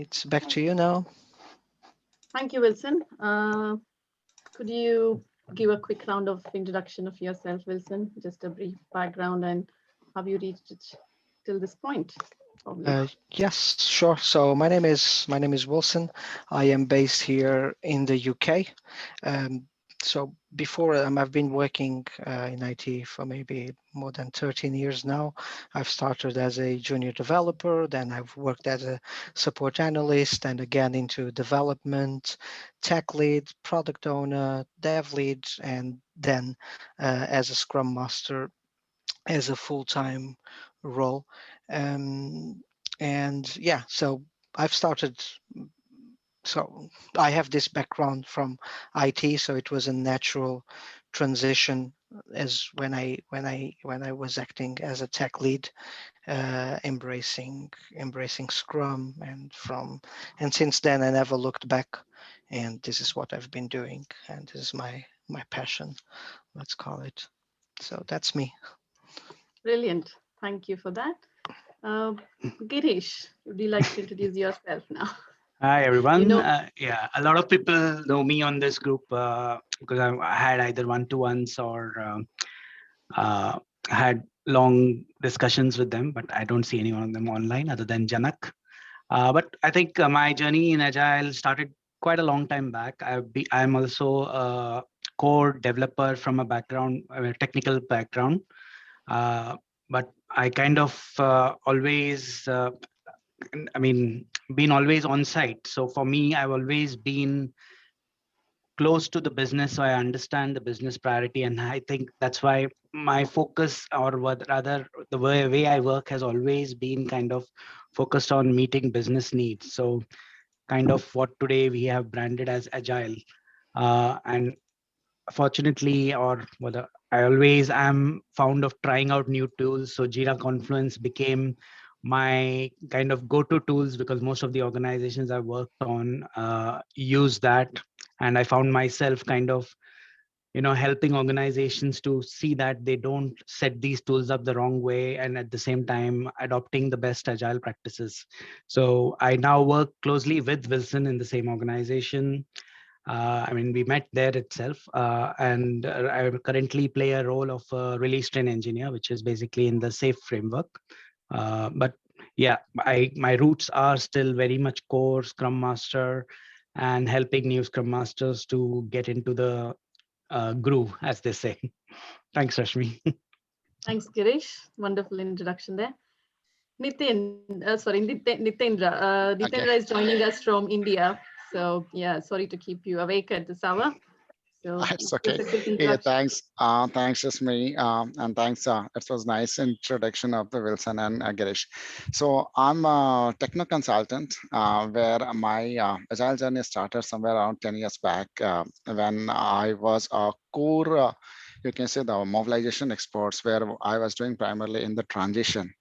it's back to you now. Thank you, Wilson. Could you give a quick round of introduction of yourself, Wilson? Just a brief background and how you reached it till this point. Yes, sure. So my name is Wilson. I am based here in the UK. So before I've been working in IT for maybe more than 13 years now. I've started as a junior developer, then I've worked as a support analyst, and again into development, tech lead, product owner, dev lead, and then as a Scrum Master as a full-time role. And yeah, so I've started, so I have this background from IT, so it was a natural transition as when I was acting as a tech lead, embracing Scrum, and since then I never looked back, and this is what I've been doing, and this is my passion, let's call it. So that's me. Brilliant. Thank you for that. Girish, would you like to introduce yourself now? Hi, everyone. You know, yeah, a lot of people know me on this group because I had either one-to-ones or had long discussions with them, but I don't see any one of them online other than Janak. But I think my journey in Agile started quite a long time back. I'm also a core developer from a background, a technical background. But I kind of always, been always on site. So for me, I've always been close to the business, so I understand the business priority, and I think that's why my focus, or what rather the way I work, has always been kind of focused on meeting business needs. So kind of what today we have branded as Agile, and fortunately, or whether I always am fond of trying out new tools. So Jira Confluence became my kind of go-to tools because most of the organizations I worked on use that. And I found myself kind of, helping organizations to see that they don't set these tools up the wrong way, and at the same time adopting the best Agile practices. So I now work closely with Wilson in the same organization. We met there itself, and I currently play a role of a release train engineer, which is basically in the SAFe framework. But yeah, my roots are still very much core Scrum Master and helping new Scrum Masters to get into the groove, as they say. Thanks, Rashmi. Thanks, Girish. Wonderful introduction there. Nitendra. Nitendra is joining us from India. So yeah, sorry to keep you awake at this hour. So It's okay. Yeah, thanks. Thanks, Jasmine. And thanks. It was nice introduction of the Wilson and Girish. So I'm a techno consultant where my Agile journey started somewhere around 10 years back when I was a core, you can say the mobilization experts, where I was doing primarily in the transition.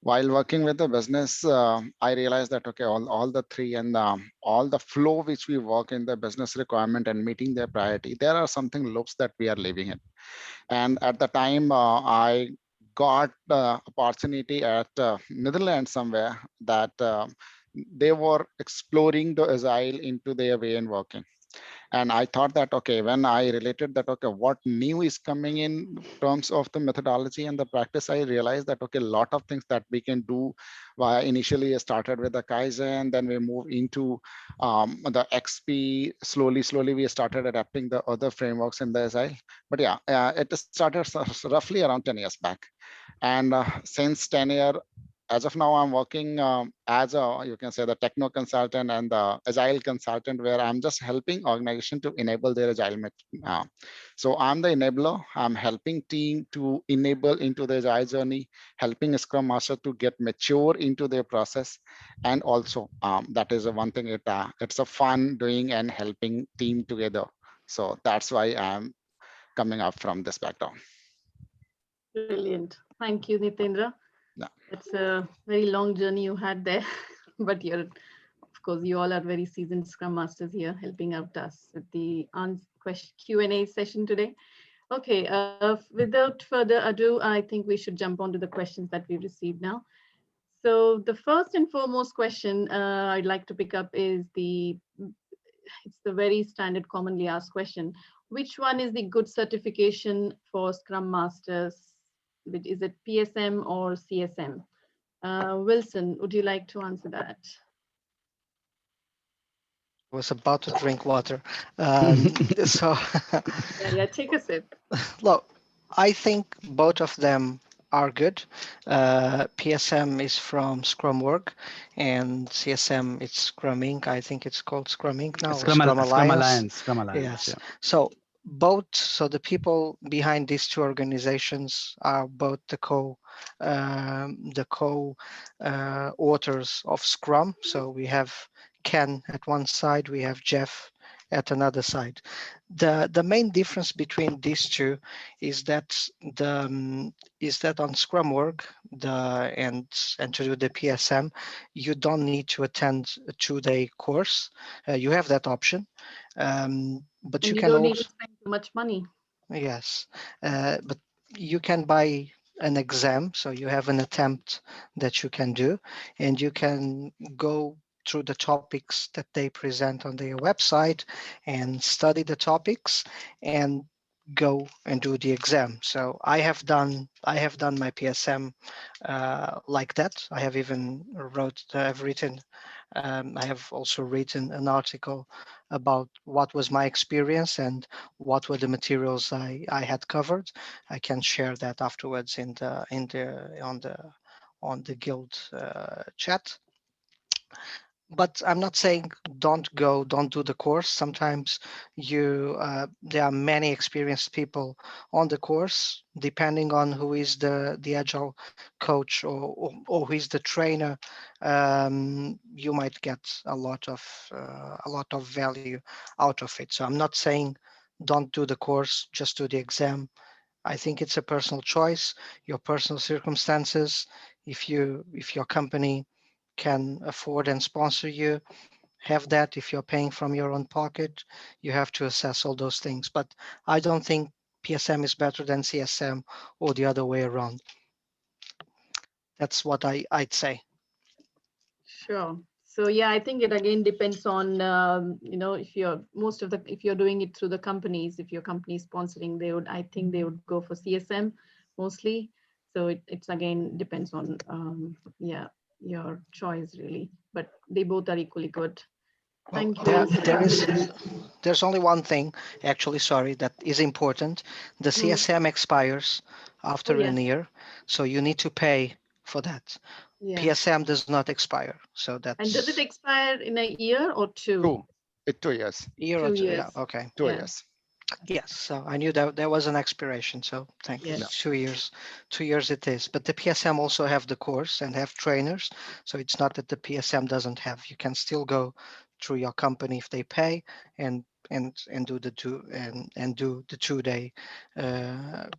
While working with the business, I realized that, okay, all the three and all the flow which we work in the business requirement and meeting their priority, there are something loops that we are living in. And at the time, I got the opportunity at Netherlands somewhere that they were exploring the Agile into their way in working. And I thought that, okay, when I related that, okay, what new is coming in terms of the methodology and the practice, I realized that, okay, a lot of things that we can do. Initially I started with the Kaizen, then we move into the XP. Slowly, we started adapting the other frameworks in the Agile. But yeah, it started roughly around 10 years back. And since 10 years, as of now, I'm working as a, you can say, the techno consultant and the Agile consultant, where I'm just helping organization to enable their Agile. So I'm the enabler. I'm helping team to enable into the Agile journey, helping a Scrum Master to get mature into their process. And also that is one thing, it's a fun doing and helping team together. So that's why I'm coming up from this background. Brilliant. Thank you, Nitendra. Yeah. It's a very long journey you had there, but of course, you all are very seasoned Scrum Masters here, helping out us with the Q&A session today. Okay, without further ado, I think we should jump on to the questions that we received now. So the first and foremost question I'd like to pick up is it's the very standard commonly asked question. Which one is the good certification for Scrum Masters? Is it PSM or CSM? Wilson, would you like to answer that? I was about to drink water. So, Yeah, take a sip. look, I think both of them are good. PSM is from Scrum.org, and CSM it's Scrum Inc. I think it's called Scrum Inc. now, or Scrum Alliance. Scrum Alliance. Yes. Yeah. So both, so the people behind these two organizations are both the authors of Scrum. So we have Ken at one side, we have Jeff at another side. The main difference between these two is that on Scrum.org and to do the PSM, you don't need to attend a 2-day course. You have that option, but And you you can don't need also, to spend too much money. yes, but you can buy an exam, so you have an attempt that you can do, and you can go through the topics that they present on their website and study the topics and go and do the exam. So I have done my PSM like that. I have even I have also written an article about what was my experience and what were the materials I had covered. I can share that afterwards on the guild chat. But I'm not saying don't do the course. Sometimes there are many experienced people on the course, depending on who is the agile coach or who is the trainer. You might get a lot of value out of it. So I'm not saying don't do the course, just do the exam. I think it's a personal choice, your personal circumstances. If your company can afford and sponsor you, have that. If you're paying from your own pocket, you have to assess all those things. But I don't think PSM is better than CSM or the other way around. That's what I'd say. Sure. So yeah, I think it again depends on if you're doing it through the companies, if your company is sponsoring, I think they would go for CSM mostly. So it's again depends on your choice really, but they both are equally good. Well, Thank you. there's only one thing, actually, sorry, that is important. The CSM expires after a year, so you need to pay for that. Yeah. PSM does not expire, so that's. And does it expire in a year or two? 2 years. Year 2 or two, years. yeah, okay. 2 years. Yes, so I knew that there was an expiration, so thank you. 2 years. 2 years it is. But the PSM also have the course and have trainers, so it's not that the PSM doesn't have. You can still go through your company if they pay and do the 2-day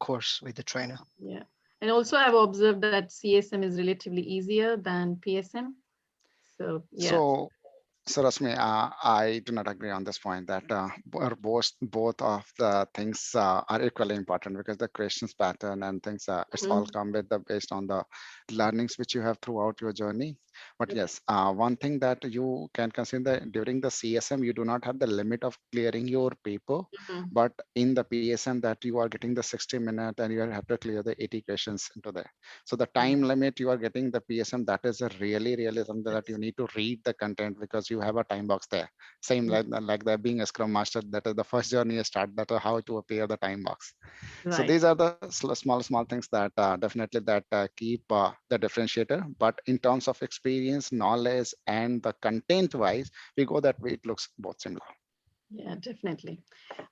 course with the trainer. Yeah, and also I've observed that CSM is relatively easier than PSM. So yeah. So Rasmi, I do not agree on this point that both of the things are equally important, because the questions pattern and things it's all come with based on the learnings which you have throughout your journey. But yes, one thing that you can consider during the CSM, you do not have the limit of clearing your paper, but in the PSM that you are getting the 60 minutes and you have to clear the 80 questions into there. So the time limit you are getting the PSM, that is a really something that you need to read the content, because you have a time box there. Same like that being a Scrum Master, that is the first journey you start, that how to appear the time box. So these are the small things that definitely that keep the differentiator. But in terms of experience, knowledge, and the content wise, we go that way. It looks both similar. Yeah, definitely.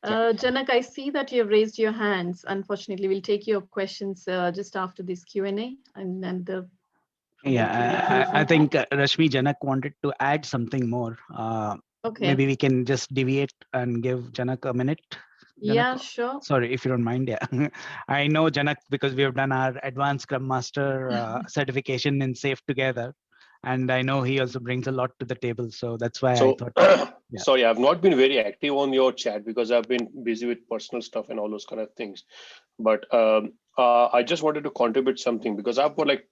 Janak, I see that you've raised your hands. Unfortunately, we'll take your questions just after this Q&A and then the. I think Rashmi, Janak wanted to add something more. Okay. Maybe we can just deviate and give Janak a minute. Janak? Yeah, sure. Sorry, if you don't mind. Yeah, I know Janak because we have done our advanced Scrum Master certification in SAFE together, and I know he also brings a lot to the table. So that's why I thought. Yeah. Sorry, I've not been very active on your chat because I've been busy with personal stuff and all those kind of things. But I just wanted to contribute something because I've got like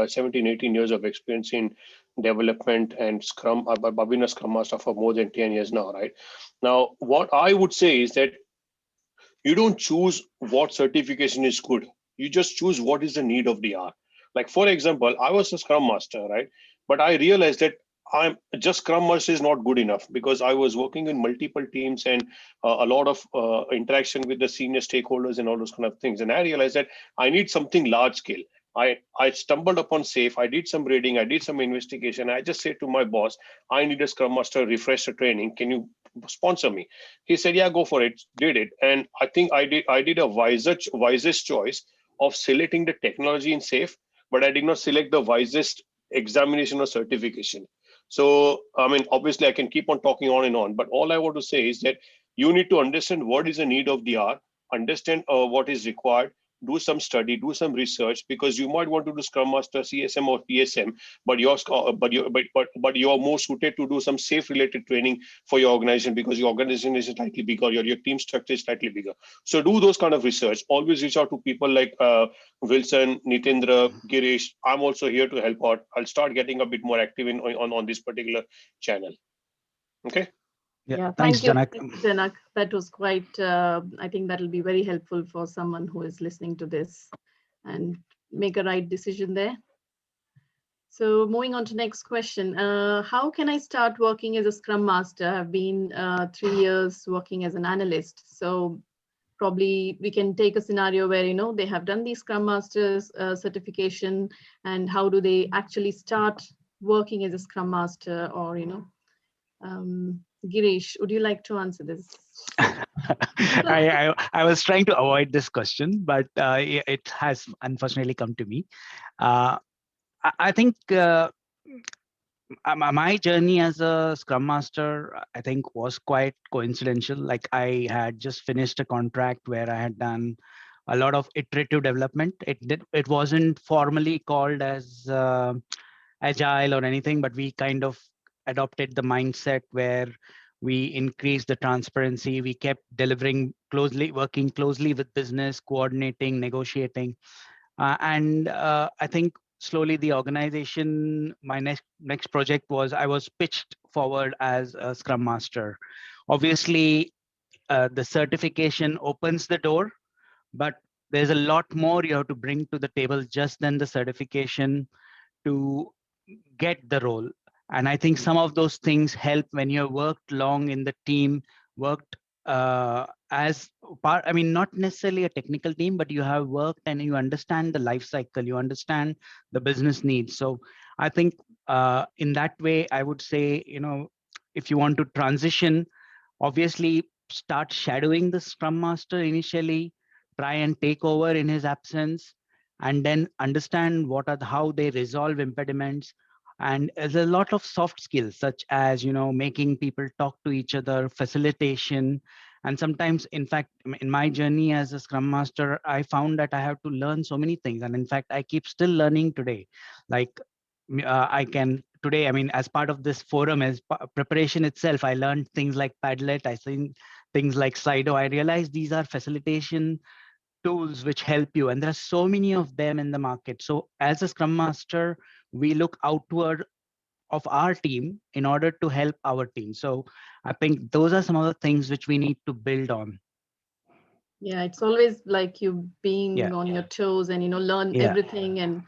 17, 18 years of experience in development and Scrum. I've been a Scrum Master for more than 10 years now, right? Now, what I would say is that you don't choose what certification is good. You just choose what is the need of the hour. Like, for example, I was a Scrum Master, right? But I realized that I'm just Scrum Master is not good enough because I was working in multiple teams and a lot of interaction with the senior stakeholders and all those kind of things. And I realized that I need something large scale. I stumbled upon SAFe. I did some reading. I did some investigation. I just said to my boss, I need a Scrum Master refresher training. Can you sponsor me? He said, yeah, go for it. Did it. And I think I did a wisest choice of selecting the technology in SAFe, but I did not select the wisest examination or certification. So, I mean, obviously I can keep on talking on and on, but all I want to say is that you need to understand what is the need of the hour, understand what is required, do some study, do some research, because you might want to do Scrum Master, CSM or PSM, but you're more suited to do some SAFe related training for your organization because your organization is slightly bigger, your team structure is slightly bigger. So do those kind of research. Always reach out to people like Wilson, Nitendra, Girish. I'm also here to help out. I'll start getting a bit more active on this particular channel. Okay. Yeah, Thanks, thank you, Janak. Janak. That was quite, I think that will be very helpful for someone who is listening to this and make a right decision there. So moving on to next question. How can I start working as a Scrum Master? I've been 3 years working as an analyst. So probably we can take a scenario where, you know, they have done the Scrum Masters certification, and how do they actually start working as a Scrum Master? Or, you know, Girish, would you like to answer this? I was trying to avoid this question, but it has unfortunately come to me. I think my journey as a Scrum Master, I think, was quite coincidental. Like, I had just finished a contract where I had done a lot of iterative development. It wasn't formally called as Agile or anything, but we kind of adopted the mindset where we increased the transparency. We kept delivering closely, working closely with business, coordinating, negotiating. And I think slowly the organization, my next project was, I was pitched forward as a Scrum Master. Obviously, the certification opens the door, but there's a lot more you have to bring to the table just than the certification to get the role. And I think some of those things help when you have worked long in the team, worked as part, I mean, not necessarily a technical team, but you have worked and you understand the life cycle, you understand the business needs. So I think in that way, I would say, you know, if you want to transition, obviously start shadowing the Scrum Master initially, try and take over in his absence, and then understand how they resolve impediments. And there's a lot of soft skills, such as, you know, making people talk to each other, facilitation. And sometimes, in fact, in my journey as a Scrum Master, I found that I have to learn so many things. And in fact, I keep still learning today. Like, I can today, I mean, as part of this forum, as preparation itself, I learned things like Padlet, I seen things like Slido. I realized these are facilitation tools which help you, and there are so many of them in the market. So as a Scrum Master, we look outward of our team in order to help our team. So I think those are some of the things which we need to build on. Yeah, it's always like you being on your toes and, you know, learn everything and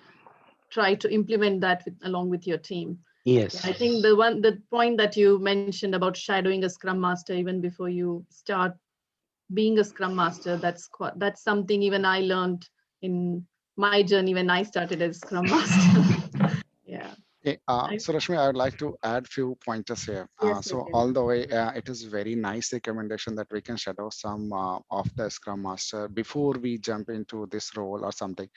try to implement that along with your team. Yes. I think the point that you mentioned about shadowing a Scrum Master even before you start being a Scrum Master, that's something even I learned in my journey when I started as Scrum Master. Yeah. Okay, so Rashmi, I would like to add few pointers here. Yes, So all the way, it is very nice recommendation that we can shadow some of the Scrum Master before we jump into this role or something.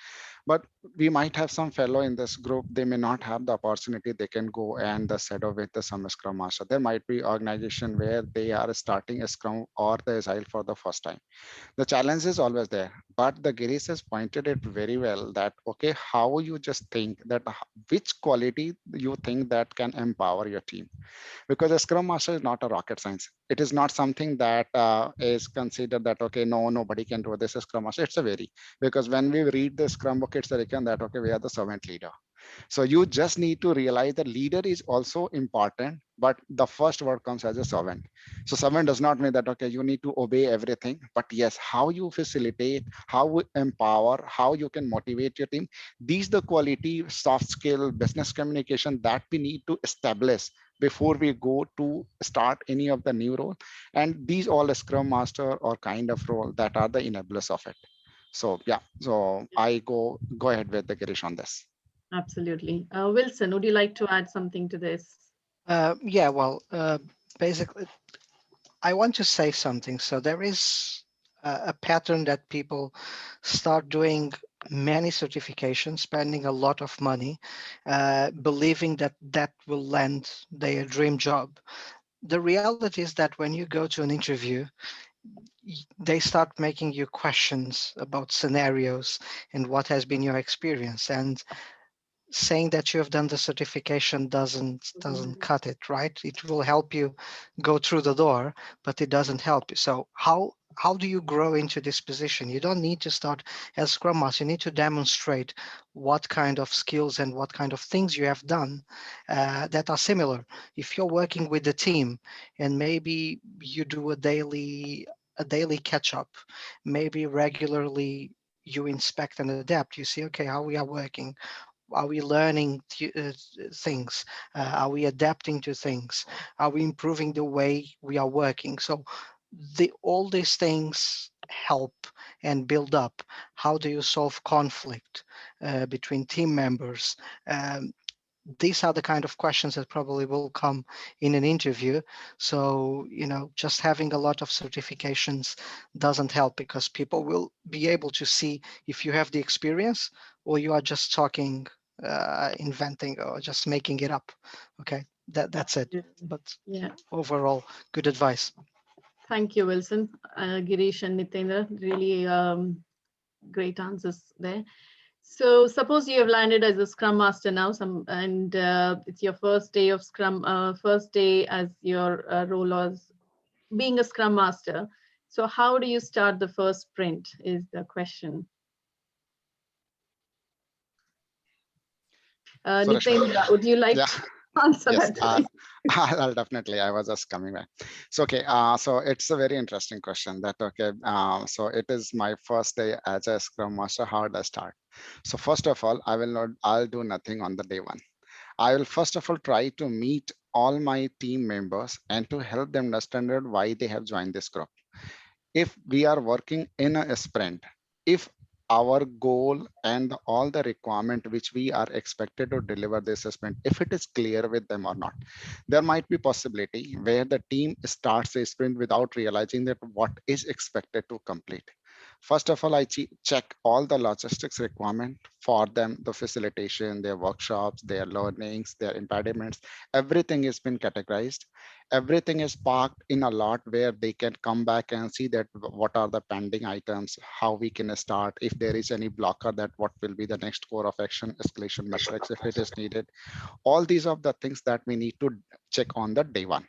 But we might have some fellow in this group, they may not have the opportunity, they can go and the shadow with the some Scrum Master. There might be organization where they are starting a Scrum or the Agile for the first time. The challenge is always there, but the Girish has pointed it very well that, okay, how you just think that which quality you think that can empower your team? Because a Scrum Master is not a rocket science. It is not something that is considered that, okay, no, nobody can do this as Scrum Master. It's a very, because when we read the Scrum book, it's written that, okay, we are the servant leader. So you just need to realize that leader is also important, but the first word comes as a servant. So servant does not mean that, okay, you need to obey everything, but yes, how you facilitate, how you empower, how you can motivate your team. These the quality, soft skill, business communication that we need to establish before we go to start any of the new role. And these all a Scrum Master or kind of role that are the enablers of it. So yeah, so I go ahead with the Girish on this. Absolutely. Wilson, would you like to add something to this? Yeah, well, basically, I want to say something. So there is a pattern that people start doing many certifications, spending a lot of money, believing that that will land their dream job. The reality is that when you go to an interview, they start making you questions about scenarios and what has been your experience. And saying that you have done the certification doesn't cut it, right? It will help you go through the door, but it doesn't help you. So how do you grow into this position? You don't need to start as Scrum Master. You need to demonstrate what kind of skills and what kind of things you have done that are similar. If you're working with the team and maybe you do a daily catch up, maybe regularly you inspect and adapt. You see, okay, how we are working, are we learning things? Are we adapting to things? Are we improving the way we are working? So all these things help and build up. How do you solve conflict between team members? These are the kind of questions that probably will come in an interview. So, just having a lot of certifications doesn't help, because people will be able to see if you have the experience or you are just talking, inventing, or just making it up. Okay, that's it. But Yeah. overall, good advice. Thank you, Wilson. Girish and Nitendra, really great answers there. So suppose you have landed as a Scrum Master now, and it's your first day of Scrum, first day as your role as being a Scrum Master. So how do you start the first sprint is the question. Suresh, Nitendra, would you like yeah. to answer Yes, that? I'll definitely. I was just coming back. So okay, so it's a very interesting question. That okay, so it is my first day as a Scrum Master. How do I start? So first of all, I'll do nothing on the day one. I will first of all try to meet all my team members and to help them understand why they have joined this group. If we are working in a sprint, if our goal and all the requirement which we are expected to deliver this sprint, if it is clear with them or not, there might be possibility where the team starts a sprint without realizing that what is expected to complete. First of all, I check all the logistics requirement for them, the facilitation, their workshops, their learnings, their impediments, everything has been categorized. Everything is parked in a lot where they can come back and see that what are the pending items, how we can start, if there is any blocker, that what will be the next core of action, escalation metrics if it is needed. All these are the things that we need to check on the day one.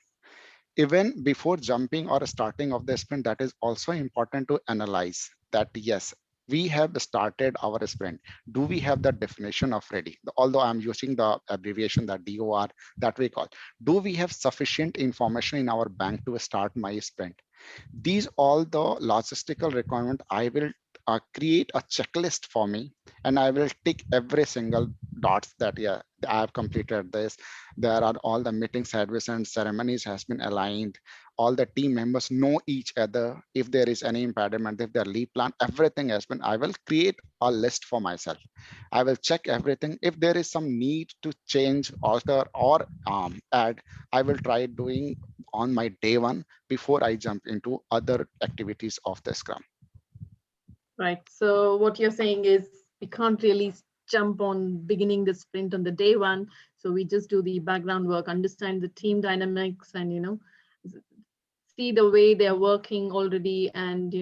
Even before jumping or starting of the sprint, that is also important to analyze that yes, we have started our sprint. Do we have the definition of ready? Although I'm using the abbreviation that DOR that we call, do we have sufficient information in our bank to start my sprint? These all the logistical requirement, I will create a checklist for me, and I will tick every single dots that yeah, I have completed this. There are all the meeting service and ceremonies has been aligned. All the team members know each other. If there is any impediment, if their leave plan, everything has been, I will create a list for myself. I will check everything. If there is some need to change, alter, or add, I will try doing on my day one before I jump into other activities of the Scrum. Right. So what you're saying is we can't really jump on beginning the sprint on the day one. So we just do the background work, understand the team dynamics, and see the way they're working already, and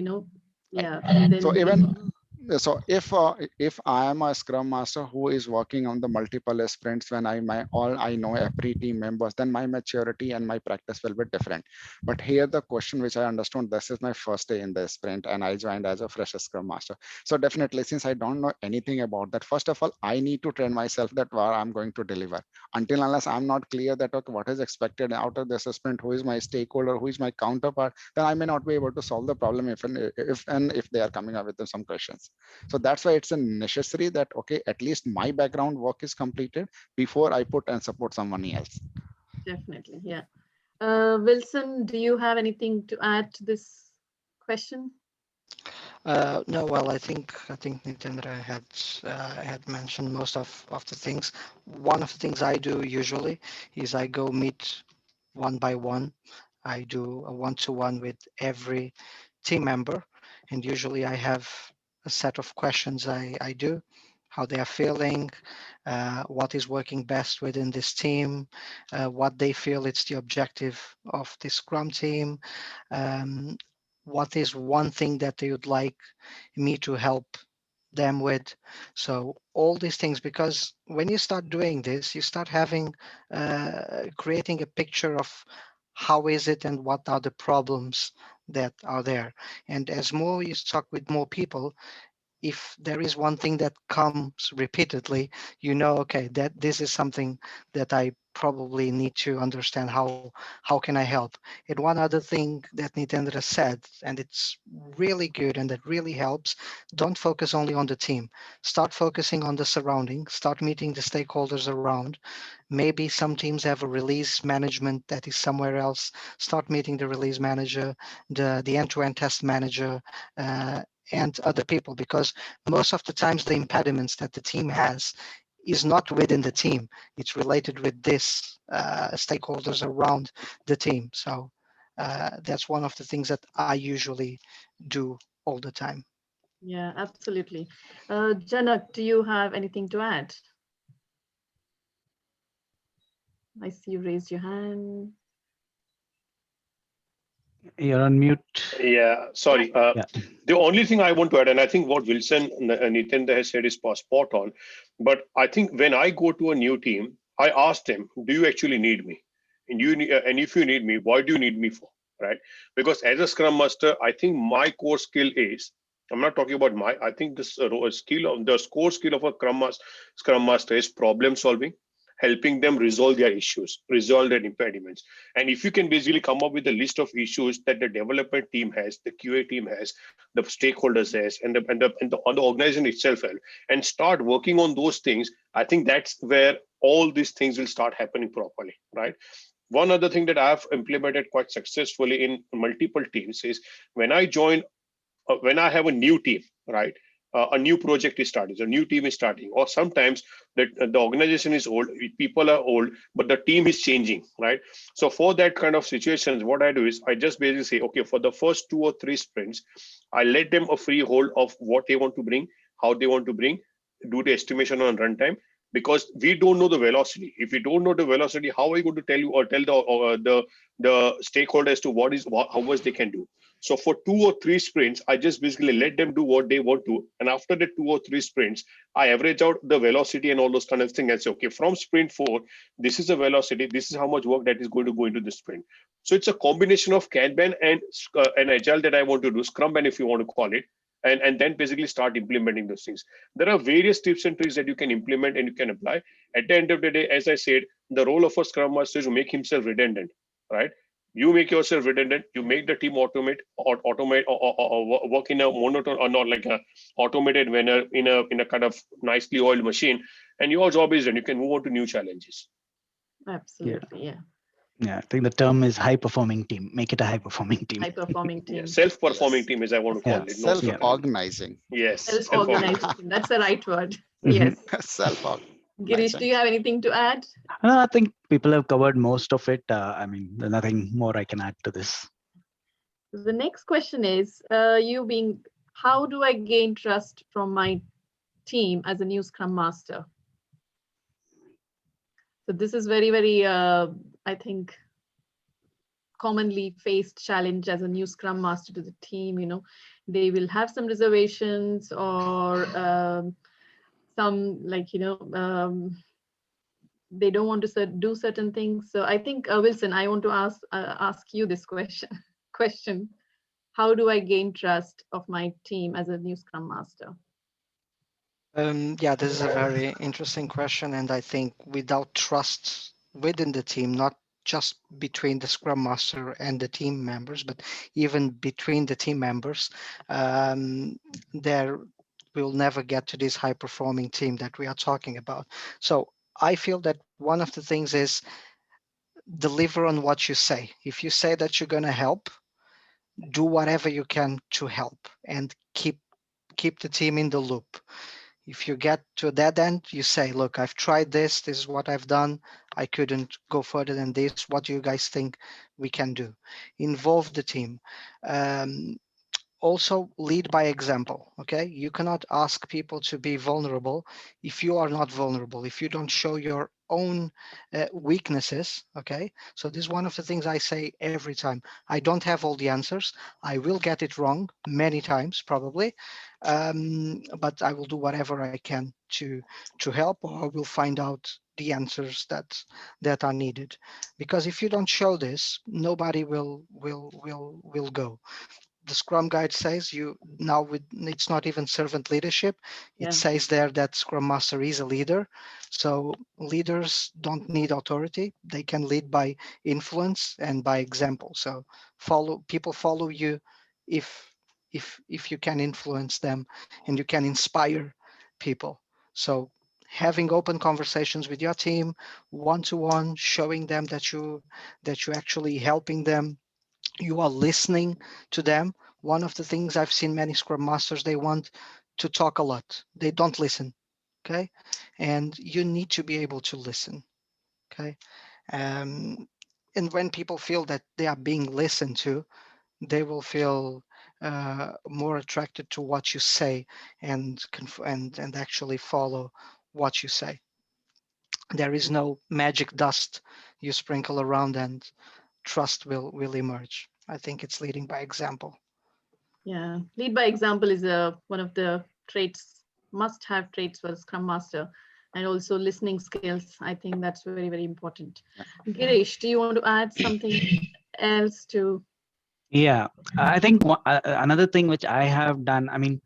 yeah. And then So even So if I am a Scrum Master who is working on the multiple sprints, when I know every team members, then my maturity and my practice will be different. But here the question which I understood, this is my first day in the sprint and I joined as a fresh Scrum Master. So definitely, since I don't know anything about that, first of all, I need to train myself that what I'm going to deliver. Until unless I'm not clear that okay, what is expected out of this sprint, who is my stakeholder, who is my counterpart, then I may not be able to solve the problem if they are coming up with some questions. So that's why it's a necessary that okay, at least my background work is completed before I put and support someone else. Definitely, yeah. Wilson, do you have anything to add to this question? No, well, I think Nitendra had mentioned most of the things. One of the things I do usually is I go meet one by one. I do a one-to-one with every team member, and usually I have a set of questions I do, how they are feeling, what is working best within this team, what they feel it's the objective of the Scrum team, um, what is one thing that they would like me to help them with. So all these things, because when you start doing this, you start having creating a picture of how is it and what are the problems that are there. And as more you talk with more people, if there is one thing that comes repeatedly, you know, okay, that this is something that I probably need to understand how can I help. And one other thing that Nitendra said, and it's really good and that really helps, don't focus only on the team. Start focusing on the surrounding, start meeting the stakeholders around. Maybe some teams have a release management that is somewhere else. Start meeting the release manager, the end-to-end test manager, uh, and other people, because most of the times the impediments that the team has is not within the team. It's related with this stakeholders around the team. So that's one of the things that I usually do all the time. Yeah, absolutely. Janak, do you have anything to add? I see you raised your hand. You're on mute. Yeah, sorry. Yeah. The only thing I want to add, and I think what Wilson and Nitendra has said is spot on, but I think when I go to a new team, I ask them, do you actually need me? And if you need me, why do you need me for? Right? Because as a Scrum Master, I think my core skill is, I'm not talking about I think this skill of the core skill of a Scrum Master is problem solving, helping them resolve their issues, resolve their impediments. And if you can basically come up with a list of issues that the development team has, the QA team has, the stakeholders has, on the organization itself has, and start working on those things, I think that's where all these things will start happening properly, right? One other thing that I've implemented quite successfully in multiple teams is when I join when I have a new team, right? A new project is starting, a new team is starting, or sometimes the organization is old, people are old, but the team is changing, right? So for that kind of situations, what I do is I just basically say, okay, for the first 2 or 3 sprints, I let them a free hold of what they want to bring, how they want to bring, do the estimation on runtime, because we don't know the velocity. If we don't know the velocity, how are we going to tell you or tell the stakeholders to how much they can do? So for 2 or 3 sprints, I just basically let them do what they want to. And after the 2 or 3 sprints, I average out the velocity and all those kind of things and say, okay, from sprint 4, this is the velocity, this is how much work that is going to go into the sprint. So it's a combination of Kanban and Agile that I want to do, Scrum Ban if you want to call it, and then basically start implementing those things. There are various tips and tricks that you can implement and you can apply. At the end of the day, as I said, the role of a Scrum Master is to make himself redundant, right? You make yourself redundant, you make the team automate or work in a monotone or not like a automated manner in a kind of nicely oiled machine, and your job is done. You can move on to new challenges. Absolutely, yeah. Yeah, I think the term is high performing team. Make it a high performing team. High performing Yeah, team. self-performing Yes. team, as I want to call it. No Self-organizing. Yes, Self-organized self-organized. team. That's the right word. Mhm. Yes. Girish, do Self-organizing. you have anything to add? I think people have covered most of it. I mean, there's nothing more I can add to this. The next question is, how do I gain trust from my team as a new Scrum Master? So this is very, very, I think, commonly faced challenge as a new Scrum Master to the team. they will have some reservations or some they don't want to do certain things. So I think Wilson, I want to ask you this question. How do I gain trust of my team as a new Scrum Master? Yeah, this is a very interesting question, and I think without trust within the team, not just between the Scrum Master and the team members, but even between the team members, there we'll never get to this high-performing team that we are talking about. So I feel that one of the things is deliver on what you say. If you say that you're going to help, do whatever you can to help and keep the team in the loop. If you get to a dead end, you say, look, I've tried this. This is what I've done. I couldn't go further than this. What do you guys think we can do? Involve the team. Um, Also lead by example. Okay, you cannot ask people to be vulnerable if you are not vulnerable, if you don't show your own weaknesses. Okay, so this is one of the things I say every time. I don't have all the answers. I will get it wrong many times probably, but I will do whatever I can to help, or will find out the answers that are needed. Because if you don't show this, nobody will go. The Scrum Guide says you now with it's not even servant leadership. It Yeah. says there that Scrum Master is a leader. So leaders don't need authority. They can lead by influence and by example. So people follow you if if you can influence them and you can inspire people. So having open conversations with your team, one-to-one, showing them that you're actually helping them, you are listening to them. One of the things I've seen many Scrum Masters, they want to talk a lot. They don't listen. Okay. And you need to be able to listen. Okay. Um, and when people feel that they are being listened to, they will feel more attracted to what you say and and actually follow what you say. There is no magic dust you sprinkle around and trust will emerge. I think it's leading by example. Yeah, lead by example is one of the traits, must-have traits for a Scrum Master, and also listening skills. I think that's very, very important. Girish, do you want to add something else to? Yeah, I think another thing which I have done, I mean,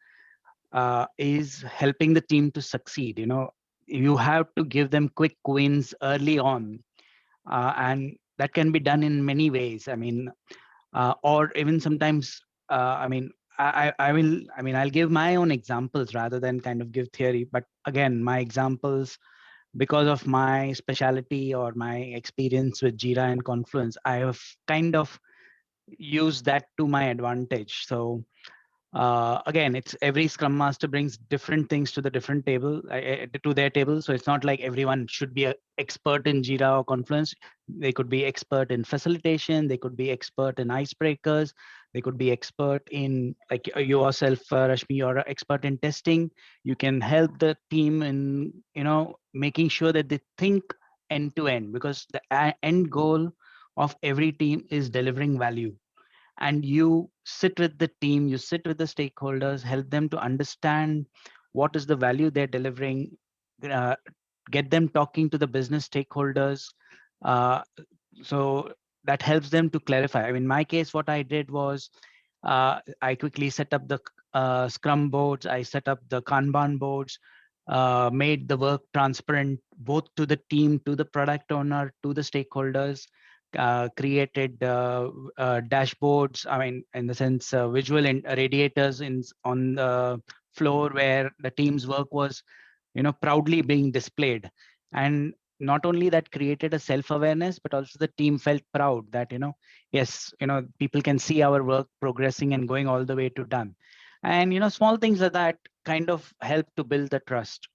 is helping the team to succeed. You know, you have to give them quick wins early on, and that can be done in many ways. I mean, or even sometimes, I mean, I'll give my own examples rather than kind of give theory. But again, my examples, because of my specialty or my experience with Jira and Confluence, I have kind of used that to my advantage. So again, it's every Scrum Master brings different things to the different table, to their table. So it's not like everyone should be an expert in Jira or Confluence. They could be expert in facilitation. They could be expert in icebreakers. They could be expert in, like yourself, Rashmi, you're an expert in testing. You can help the team in, you know, making sure that they think end to end, because the end goal of every team is delivering value. And you sit with the team, you sit with the stakeholders, help them to understand what is the value they're delivering, uh, get them talking to the business stakeholders. uh, so that helps them to clarify. I mean, in my case, what I did was, I quickly set up the Scrum boards, I set up the Kanban boards, made the work transparent both to the team, to the product owner, to the stakeholders, created dashboards. I mean, in the sense, visual and radiators on the floor where the team's work was, you know, proudly being displayed. And not only that created a self-awareness, but also the team felt proud that, you know, yes, you know, people can see our work progressing and going all the way to done. And, you know, small things like that kind of help to build the trust.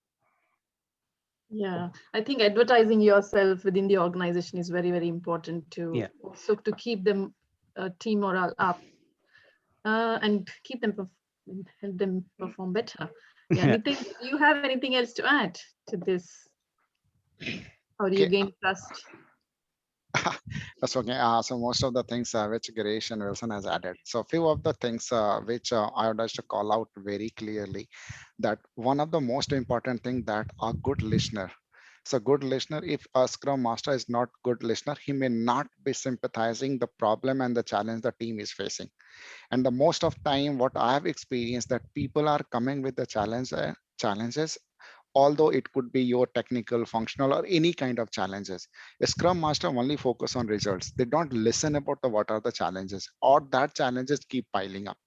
Yeah, I think advertising yourself within the organization is very, very important to also to keep them team morale up and keep them help them perform better. Yeah, Nitin, do you have anything else to add to this? How do you gain trust? That's okay. So most of the things which Girish and Wilson has added. So few of the things which I would like to call out very clearly, that one of the most important thing that a good listener. So good listener, if a Scrum Master is not good listener, he may not be sympathizing the problem and the challenge the team is facing. And the most of time, what I have experienced that people are coming with the challenges, although it could be your technical, functional, or any kind of challenges. A Scrum Master only focus on results. They don't listen about the what are the challenges, or that challenges keep piling up.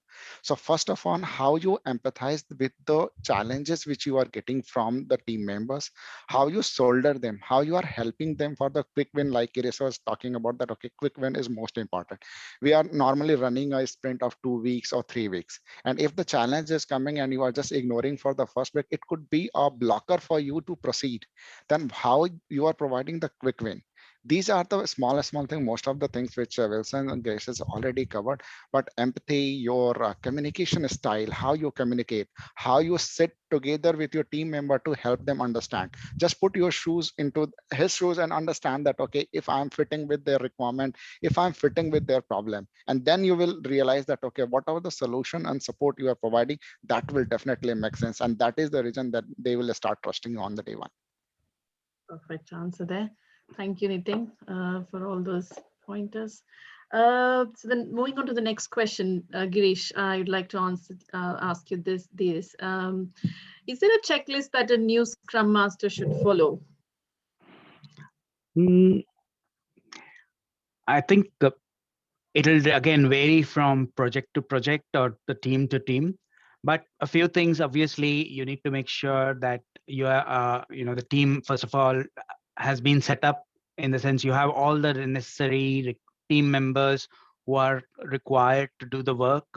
So first of all, how you empathize with the challenges which you are getting from the team members, how you solder them, how you are helping them for the quick win, like Iris was talking about that, okay, quick win is most important. We are normally running a sprint of 2 weeks or 3 weeks. And if the challenge is coming and you are just ignoring for the first week, it could be a blocker for you to proceed. Then how you are providing the quick win? These are the small thing, most of the things which Wilson and Grace has already covered. But empathy, your communication style, how you communicate, how you sit together with your team member to help them understand. Just put your shoes into his shoes and understand that, okay, if I'm fitting with their requirement, if I'm fitting with their problem, and then you will realize that, okay, whatever the solution and support you are providing, that will definitely make sense. And that is the reason that they will start trusting you on the day one. Perfect answer there. Thank you, Nitin, for all those pointers. So then moving on to the next question, Girish, I would like to ask you this. Is there a checklist that a new Scrum Master should follow? I think it'll again vary from project to project or the team to team. But a few things, obviously, you need to make sure that you are, the team, first of all, has been set up in the sense you have all the necessary team members who are required to do the work.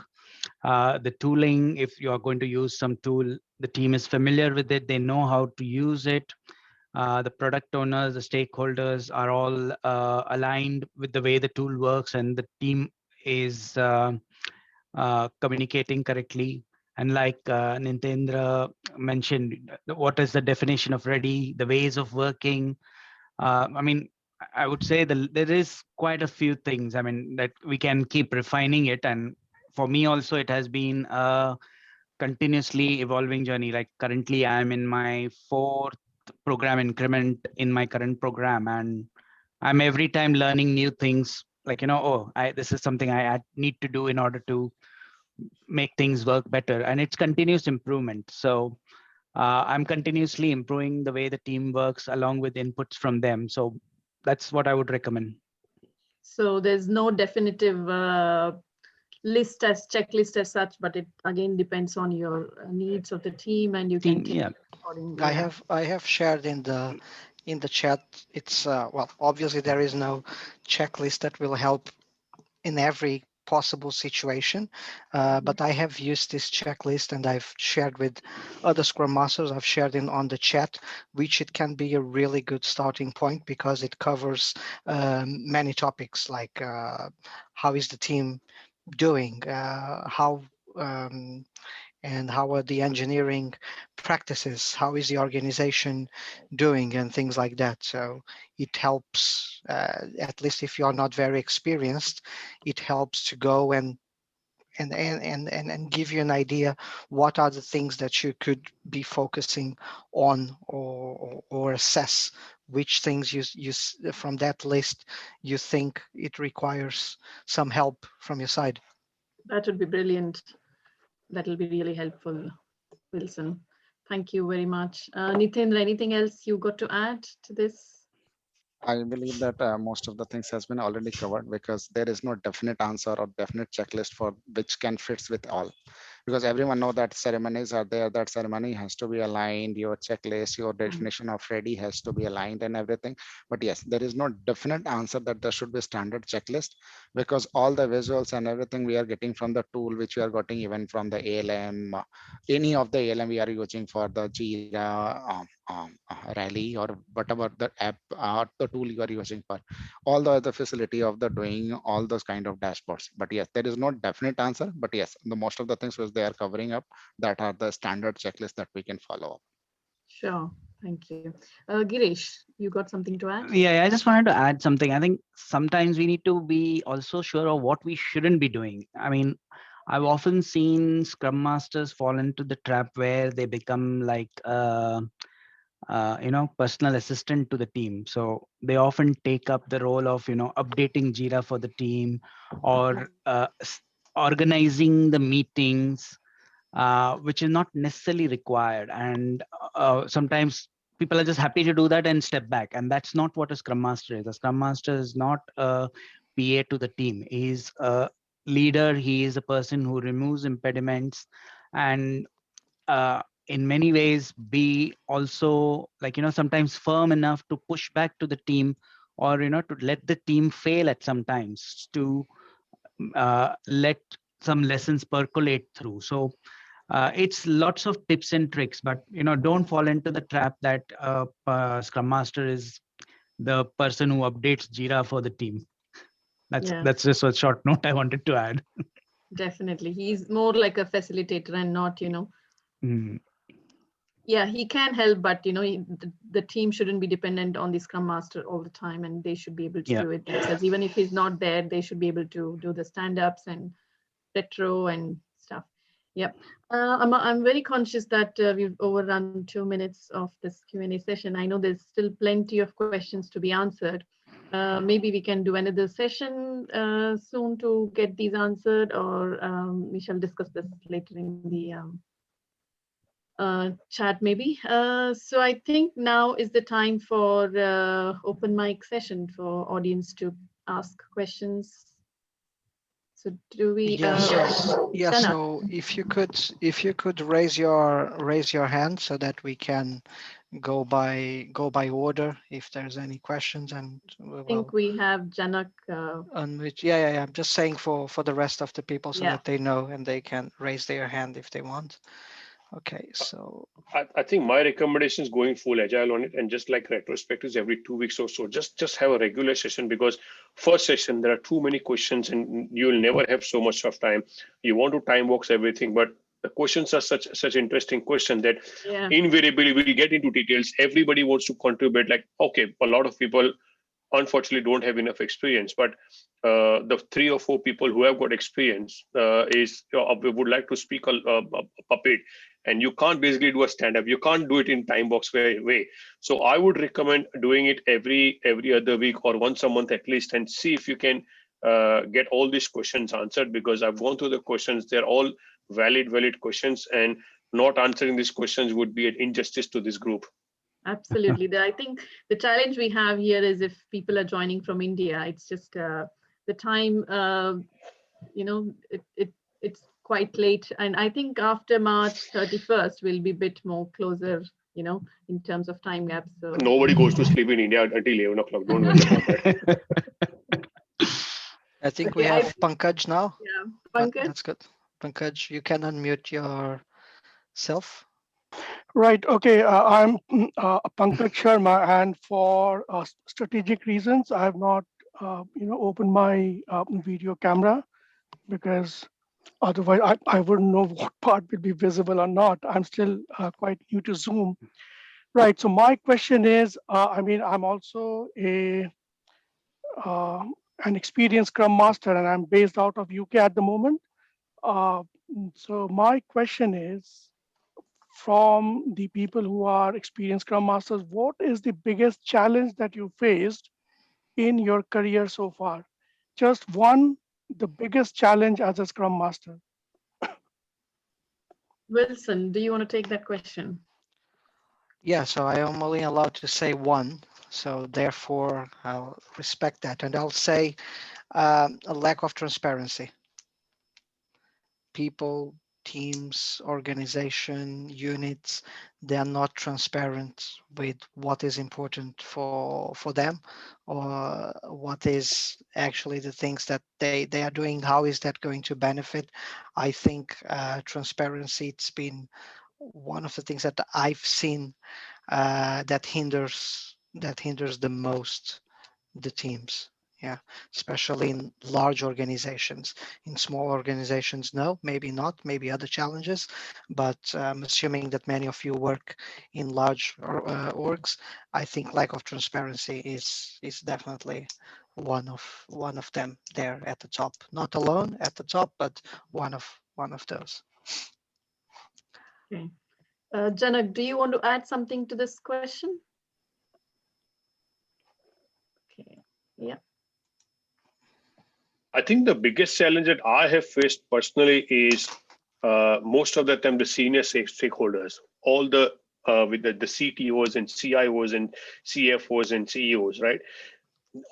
The tooling, if you are going to use some tool, the team is familiar with it, they know how to use it. The product owners, the stakeholders are all aligned with the way the tool works, and the team is communicating correctly. And like Nintendra mentioned, what is the definition of ready, the ways of working. I mean, I would say there is quite a few things, I mean, that we can keep refining it. And for me also, it has been a continuously evolving journey. Like currently, I'm in my fourth program increment in my current program, and I'm every time learning new things. Like, this is something I need to do in order to make things work better, and it's continuous improvement. So I'm continuously improving the way the team works along with inputs from them. So that's what I would recommend. So there's no definitive checklist as such, but it again depends on your needs of the team, and you can take Yeah. it accordingly. I have shared in the chat. It's well, obviously there is no checklist that will help in every possible situation, but I have used this checklist and I've shared with other Scrum Masters. I've shared on the chat, which it can be a really good starting point because it covers many topics like how is the team doing, how and how are the engineering practices, how is the organization doing, and things like that. So it helps, at least if you're not very experienced, it helps to go and give you an idea what are the things that you could be focusing on, or assess which things from that list you think it requires some help from your side. That would be brilliant. That will be really helpful, Wilson. Thank you very much. Nitendra, anything else you got to add to this? I believe that most of the things has been already covered, because there is no definite answer or definite checklist for which can fits with all. Because everyone know that ceremonies are there, that ceremony has to be aligned, your checklist, your definition of ready has to be aligned and everything. But yes, there is no definite answer that there should be standard checklist, because all the visuals and everything we are getting from the tool which we are getting even from the ALM, any of the ALM we are using for the Jira, Rally, or whatever the app, the tool you are using for all the other facility of the doing all those kind of dashboards. But yes, there is no definite answer, but yes, the most of the things which they are covering up, that are the standard checklists that we can follow up. Sure. Thank you. Girish, you got something to add? Yeah, I just wanted to add something. I think sometimes we need to be also sure of what we shouldn't be doing. I mean, I've often seen Scrum Masters fall into the trap where they become like, personal assistant to the team. So they often take up the role of, updating Jira for the team, or organizing the meetings, which is not necessarily required. And sometimes people are just happy to do that and step back. And that's not what a Scrum Master is. A Scrum Master is not a PA to the team. He's a leader. He is a person who removes impediments, and in many ways be also, like, sometimes firm enough to push back to the team, or to let the team fail at some times, to let some lessons percolate through. So it's lots of tips and tricks, but don't fall into the trap that Scrum Master is the person who updates Jira for the team. That's just a short note I wanted to add. Definitely. He's more like a facilitator and not, Yeah, he can help, but the team shouldn't be dependent on the Scrum Master all the time, and they should be able to do it themselves. Even if he's not there, they should be able to do the stand-ups and retro and stuff. Yep. I'm very conscious that we've overrun 2 minutes of this Q&A session. I know there's still plenty of questions to be answered. Maybe we can do another session soon to get these answered, or we shall discuss this later in the chat maybe. So I think now is the time for open mic session for audience to ask questions. So do we? So if you could raise your hand so that we can go by order if there's any questions, and I think we have Janak. On which, I'm just saying for the rest of the people so that they know and they can raise their hand if they want. Okay, so I think my recommendation is going full agile on it, and just like retrospectives every 2 weeks or so, just have a regular session, because first session there are too many questions and you'll never have so much of time. You want to time box everything, but the questions are such interesting questions that invariably we'll get into details. Everybody wants to contribute. Like, okay, a lot of people unfortunately don't have enough experience, but the 3 or 4 people who have got experience we would like to speak a bit, and you can't basically do a stand-up. You can't do it in time box way. So I would recommend doing it every other week or once a month at least, and see if you can get all these questions answered, because I've gone through the questions. They're all valid questions, and not answering these questions would be an injustice to this group. Absolutely. I think the challenge we have here is if people are joining from India, it's just the time, it's quite late. And I think after March 31st, we'll be a bit more closer, in terms of time gaps. So nobody goes to sleep in India until 11 o'clock. Don't worry about that. I think we have Pankaj now. Yeah, Pankaj. That's good. Pankaj, you can unmute yourself. Right. Okay. I'm Pankaj Sharma, and for strategic reasons, I have not, opened my video camera, because otherwise I wouldn't know what part will be visible or not. I'm still quite new to Zoom. Right. So my question is, I'm also an experienced Scrum Master, and I'm based out of UK at the moment. So my question is, from the people who are experienced Scrum Masters, what is the biggest challenge that you faced in your career so far? Just one, the biggest challenge as a Scrum Master. Wilson, do you want to take that question? Yeah, so I am only allowed to say one. So therefore, I'll respect that. And I'll say a lack of transparency. People, teams, organization, units, they are not transparent with what is important for them, or what is actually the things that they are doing. How is that going to benefit? I think transparency, it's been one of the things that I've seen that hinders the most the teams. Yeah, especially in large organizations. In small organizations, no, maybe not, maybe other challenges, but I'm assuming that many of you work in large orgs. I think lack of transparency is definitely one of them there at the top. Not alone at the top, but one of those. Okay. Janak, do you want to add something to this question? Okay. Yeah. I think the biggest challenge that I have faced personally is most of the time the senior stakeholders, all the with the CTOs and CIOs and CFOs and CEOs, right?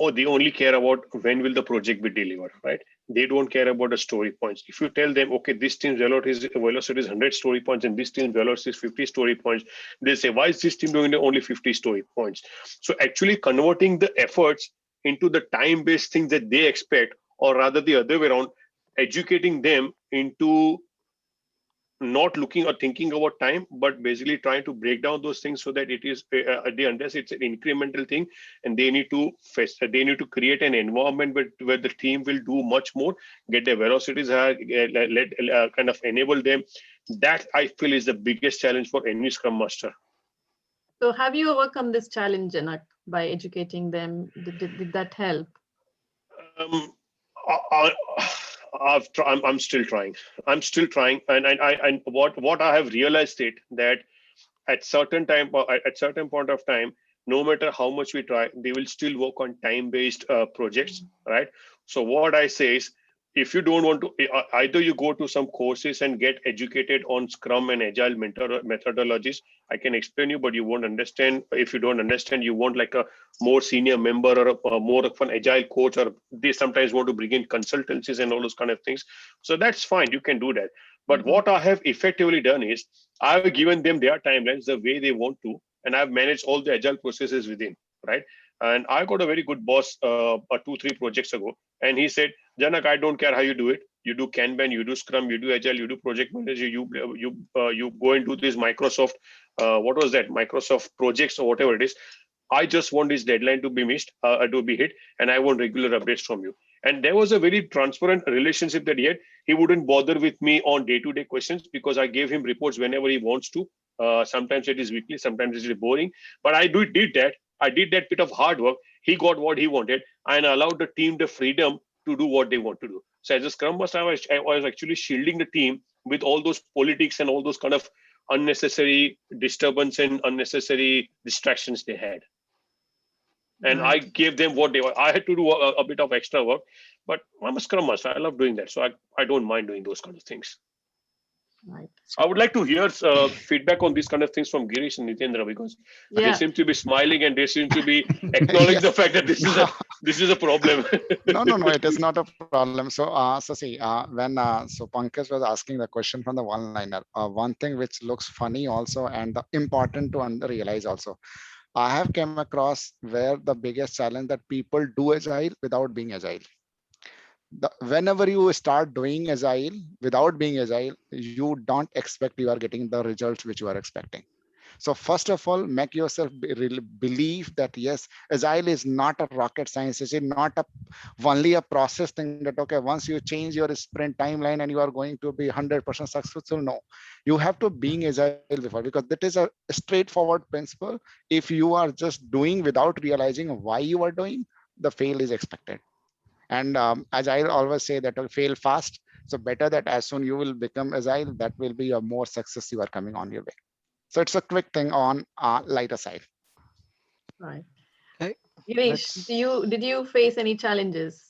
Or they only care about when will the project be delivered, right? They don't care about the story points. If you tell them, okay, this team's velocity is 100 story points and this team's velocity is 50 story points, they say, why is this team doing only 50 story points? So actually converting the efforts into the time-based things that they expect, or rather the other way around, educating them into not looking or thinking about time, but basically trying to break down those things so that it is they understand it's an incremental thing, and they need to create an environment where the team will do much more, get their velocities higher, kind of enable them. That I feel is the biggest challenge for any Scrum Master. So have you overcome this challenge, Janak, by educating them? Did that help? I'm still trying. And what I have realized it that at certain point of time, no matter how much we try, they will still work on time-based projects, right? So what I say is, if you don't want to, either you go to some courses and get educated on Scrum and Agile methodologies. I can explain you, but you won't understand. If you don't understand, you want like a more senior member or a more of an Agile coach, or they sometimes want to bring in consultancies and all those kind of things. So that's fine. You can do that. But what I have effectively done is I've given them their timelines the way they want to, and I've managed all the Agile processes within, right? And I got a very good boss 2-3 projects ago, and he said, Janak, I don't care how you do it. You do Kanban, you do Scrum, you do Agile, you do project manager, you go and do this Microsoft, what was that? Microsoft projects or whatever it is. I just want this deadline to be missed, to be hit, and I want regular updates from you. And there was a very transparent relationship that he had. He wouldn't bother with me on day-to-day questions because I gave him reports whenever he wants to. Sometimes it is weekly, sometimes it is boring. But I did that. I did that bit of hard work. He got what he wanted, and allowed the team the freedom to do what they want to do. So as a Scrum Master, I was actually shielding the team with all those politics and all those kind of unnecessary disturbance and unnecessary distractions they had. And I gave them what they were. I had to do a bit of extra work, but I'm a Scrum Master. I love doing that. So I don't mind doing those kind of things. Right. I would like to hear feedback on these kind of things from Girish and Nitendra, because they seem to be smiling and they seem to be acknowledging the fact that this is a problem. No, it is not a problem. So see, so Pankaj was asking the question from the one-liner, one thing which looks funny also and important to realize also. I have came across where the biggest challenge that people do Agile without being Agile. Whenever you start doing Agile without being Agile, you don't expect you are getting the results which you are expecting. So first of all, make yourself believe that yes, Agile is not a rocket science. It's not only a process thing that, okay, once you change your sprint timeline and you are going to be 100% successful. No, you have to being Agile before, because that is a straightforward principle. If you are just doing without realizing why you are doing, the fail is expected. And as I always say that fail fast. So better that as soon you will become Agile, that will be a more success you are coming on your way. So it's a quick thing on lighter side. Right. Okay. Girish, did you face any challenges?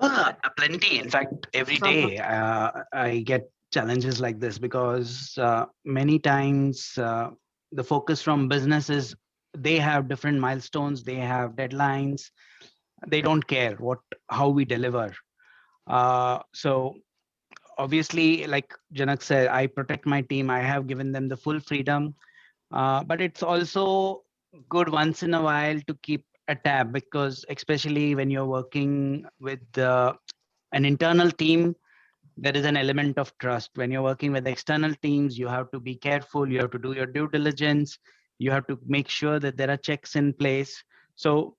Plenty. In fact, every day I get challenges like this, because many times the focus from business is they have different milestones, they have deadlines, they don't care how we deliver. So obviously, like Janak said, I protect my team. I have given them the full freedom, but it's also good once in a while to keep a tab, because especially when you're working with an internal team, there is an element of trust. When you're working with external teams, you have to be careful, you have to do your due diligence, you have to make sure that there are checks in place. So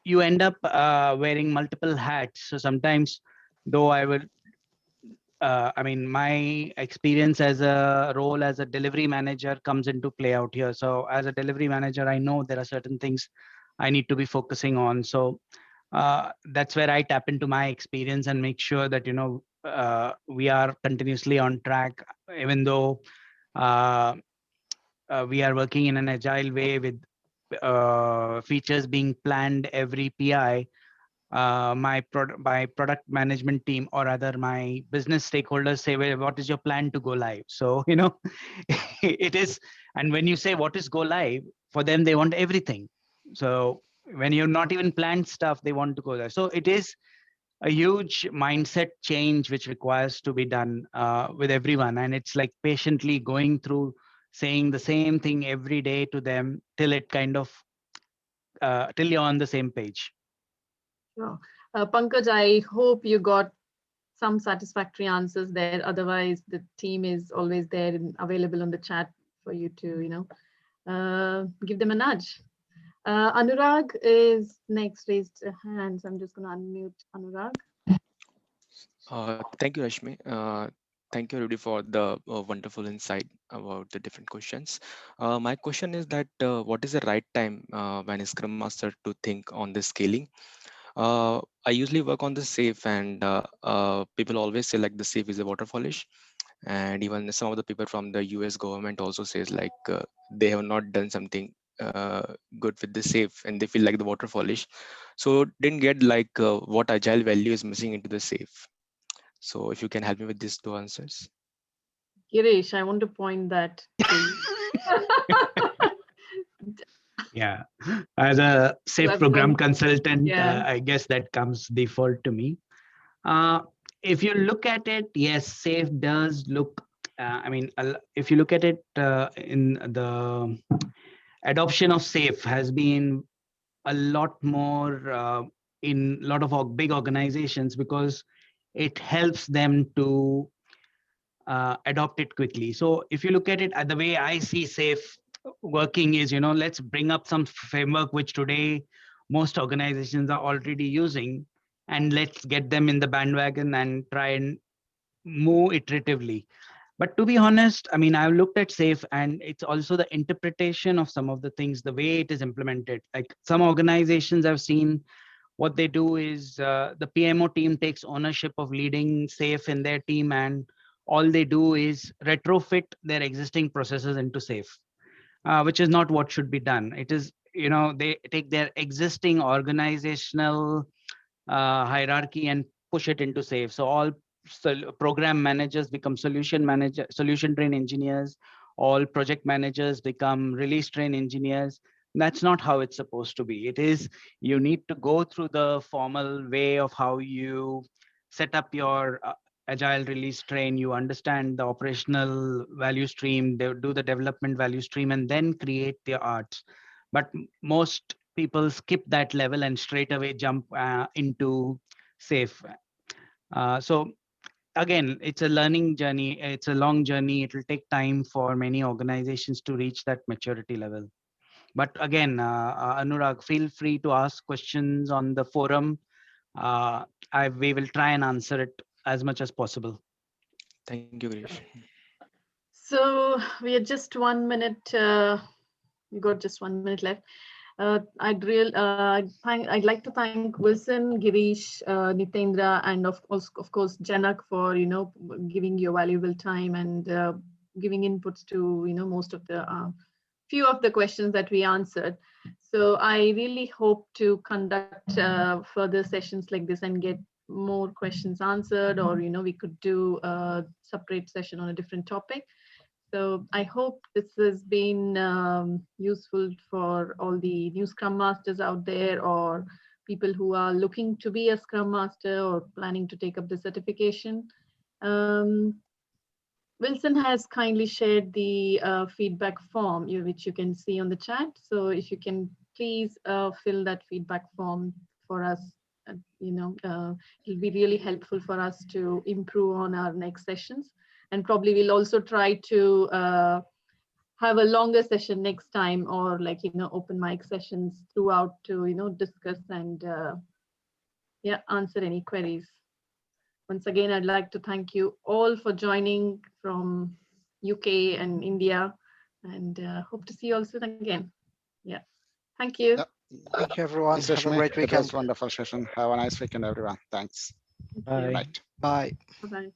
you end up wearing multiple hats. So sometimes, though I mean, my experience as a role as a delivery manager comes into play out here. So as a delivery manager, I know there are certain things I need to be focusing on. So that's where I tap into my experience and make sure that, we are continuously on track, even though uh, we are working in an agile way with features being planned every PI. My product management team, or rather my business stakeholders, say, well, what is your plan to go live? So it is, and when you say what is go live, for them they want everything. So when you're not even planned stuff, they want to go there. So it is a huge mindset change which requires to be done with everyone, and it's like patiently going through saying the same thing every day to them till it kind of till you're on the same page. Sure. Pankaj, I hope you got some satisfactory answers there. Otherwise, the team is always there and available on the chat for you to, give them a nudge. Anurag is next raised hand. So I'm just going to unmute Anurag. Thank you, Rashmi. Thank you, Rudy, for the wonderful insight about the different questions. My question is that what is the right time when a Scrum Master to think on the scaling? I usually work on the safe, and people always say like the safe is a waterfallish, and even some of the people from the US government also says like they have not done something good with the safe, and they feel like the waterfallish. So didn't get like what agile value is missing into the safe. So if you can help me with these two answers. Girish, I want to point that to you. Yeah, as a safe program consultant, Yeah. I guess that comes default to me. Uh, if you look at it, yes, safe does look. I mean, if you look at it in the adoption of safe has been a lot more in a lot of big organizations because it helps them to adopt it quickly. So if you look at it, the way I see safe working is, let's bring up some framework which today most organizations are already using, and let's get them in the bandwagon and try and move iteratively. But to be honest, I mean, I've looked at safe, and it's also the interpretation of some of the things, the way it is implemented. Like some organizations I've seen, what they do is the PMO team takes ownership of leading safe in their team, and all they do is retrofit their existing processes into safe, which is not what should be done. It is, they take their existing organizational hierarchy and push it into safe. So all program managers become solution train engineers. All project managers become release train engineers. That's not how it's supposed to be. It is, you need to go through the formal way of how you set up your agile release train. You understand the operational value stream, they do the development value stream, and then create the arts. But most people skip that level and straight away jump into safe. So again, it's a learning journey. It's a long journey. It will take time for many organizations to reach that maturity level. But again, Anurag, feel free to ask questions on the forum. We will try and answer it as much as possible. Thank you, Girish. So we are just 1 minute. We got just 1 minute left. I'd like to thank Wilson, Girish, Nitendra, and of course Janak for giving your valuable time and giving inputs to most of the few of the questions that we answered. So I really hope to conduct further sessions like this and get more questions answered, or we could do a separate session on a different topic. So I hope this has been useful for all the new Scrum Masters out there, or people who are looking to be a Scrum Master or planning to take up the certification. Wilson has kindly shared the feedback form, which you can see on the chat. So if you can please fill that feedback form for us, it'll be really helpful for us to improve on our next sessions. And probably we'll also try to have a longer session next time, or like, open mic sessions throughout to, discuss and yeah, answer any queries. Once again, I'd like to thank you all for joining from UK and India, and hope to see you all soon again. Yeah, thank you. Yep. Thank you, everyone. Thanks, Have a Rashmi. great It was weekend. wonderful session. Have a nice weekend, everyone. Thanks. Thank you. Bye. Right. Bye. Bye-bye.